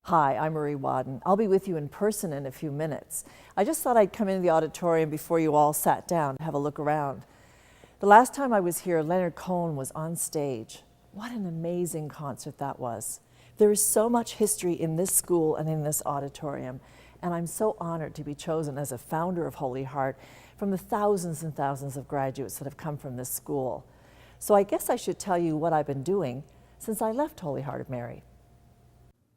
Hi, I'm Marie Wadden. I'll be with you in person in a few minutes. I just thought I'd come into the auditorium before you all sat down to have a look around. The last time I was here, Leonard Cohen was on stage. What an amazing concert that was. There is so much history in this school and in this auditorium, and I'm so honored to be chosen as a founder of Holy Heart from the thousands and thousands of graduates that have come from this school. So I guess I should tell you what I've been doing since I left Holy Heart of Mary.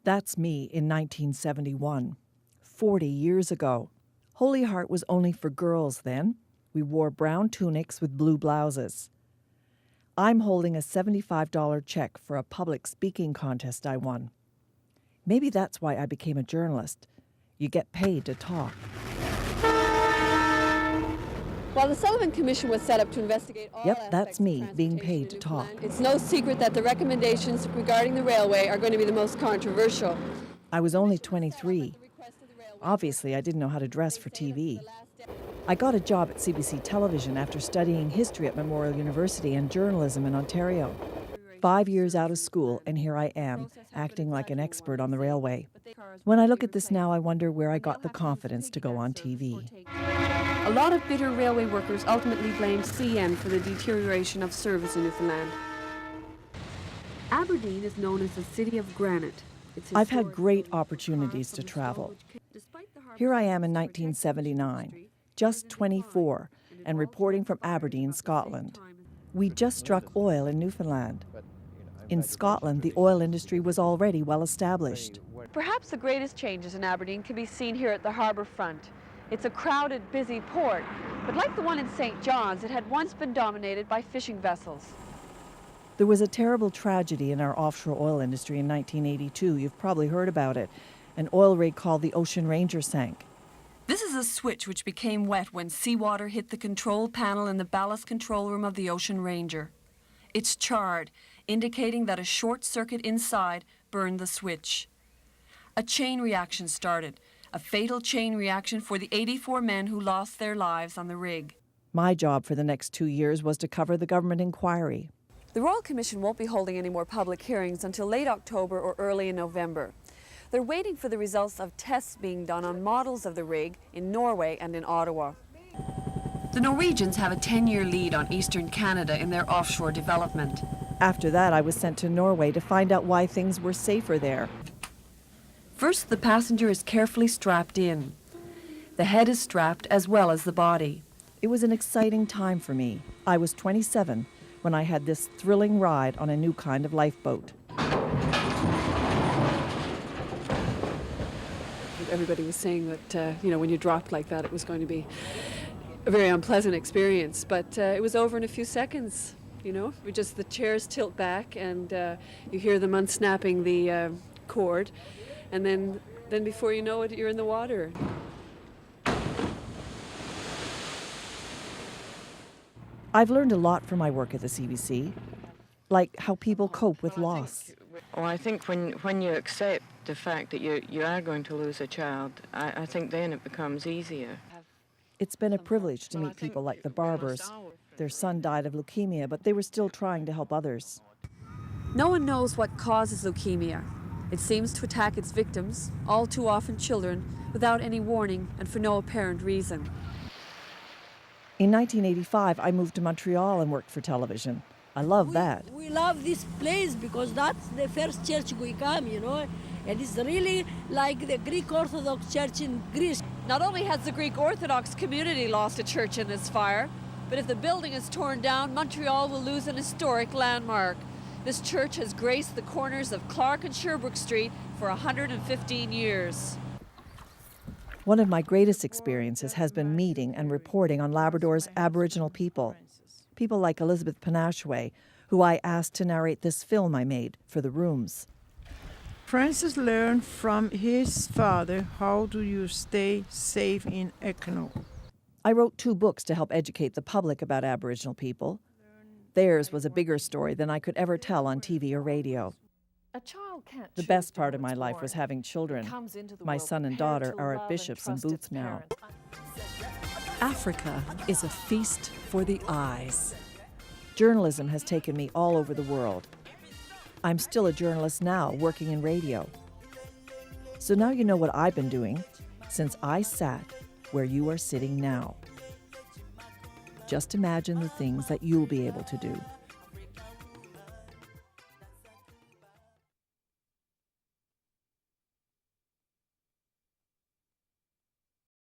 That's me in 1971, 40 years ago. Holy Heart was only for girls then. We wore brown tunics with blue blouses. I'm holding a $75 check for a public speaking contest I won. Maybe that's why I became a journalist. You get paid to talk. While the Sullivan Commission was set up to investigate all Yep, aspects that's of me, being transportation paid to in talk. Newfoundland, it's no secret that the recommendations regarding the railway are going to be the most controversial. I was only 23. Obviously, I didn't know how to dress for TV. I got a job at CBC Television after studying history at Memorial University and journalism in Ontario. 5 years out of school, and here I am, acting like an expert on the railway. When I look at this now, I wonder where I got the confidence to go on TV. A lot of bitter railway workers ultimately blamed CN for the deterioration of service in Newfoundland. Aberdeen is known as the City of Granite. I've had great opportunities to travel. Here I am in 1979, just 24, and reporting from Aberdeen, Scotland. We just struck oil in Newfoundland. In Scotland, the oil industry was already well established. Perhaps the greatest changes in Aberdeen can be seen here at the harbour front. It's a crowded, busy port, but like the one in St. John's, it had once been dominated by fishing vessels. There was a terrible tragedy in our offshore oil industry in 1982. You've probably heard about it. An oil rig called the Ocean Ranger sank. This is a switch which became wet when seawater hit the control panel in the ballast control room of the Ocean Ranger. It's charred, indicating that a short circuit inside burned the switch. A chain reaction started, a fatal chain reaction for the 84 men who lost their lives on the rig. My job for the next 2 years was to cover the government inquiry. The Royal Commission won't be holding any more public hearings until late October or early in November. They're waiting for the results of tests being done on models of the rig in Norway and in Ottawa. The Norwegians have a 10-year lead on eastern Canada in their offshore development. After that, I was sent to Norway to find out why things were safer there. First, the passenger is carefully strapped in. The head is strapped as well as the body. It was an exciting time for me. I was 27 when I had this thrilling ride on a new kind of lifeboat. Everybody was saying that, when you dropped like that, it was going to be a very unpleasant experience. But it was over in a few seconds, the chairs tilt back and you hear them unsnapping the cord. And then before you know it, you're in the water. I've learned a lot from my work at the CBC, like how people cope with loss. Well, I think when you accept the fact that you are going to lose a child, I think then it becomes easier. It's been a privilege to meet people like the Barbers. Their son died of leukemia, but they were still trying to help others. No one knows what causes leukemia. It seems to attack its victims, all too often children, without any warning and for no apparent reason. In 1985, I moved to Montreal and worked for television. I love that. We love this place because that's the first church we come, and it's really like the Greek Orthodox Church in Greece. Not only has the Greek Orthodox community lost a church in this fire, but if the building is torn down, Montreal will lose an historic landmark. This church has graced the corners of Clark and Sherbrooke Street for 115 years. One of my greatest experiences has been meeting and reporting on Labrador's Aboriginal people. People like Elizabeth Panashway, who I asked to narrate this film I made for the rooms. Francis learned from his father how do you stay safe in Eckno. I wrote 2 books to help educate the public about Aboriginal people. Theirs was a bigger story than I could ever tell on TV or radio. The best part of my life was having children. My son and daughter are at Bishop's in Booth now. Africa is a feast for the eyes. Journalism has taken me all over the world. I'm still a journalist now, working in radio. So now you know what I've been doing since I sat where you are sitting now. Just imagine the things that you'll be able to do.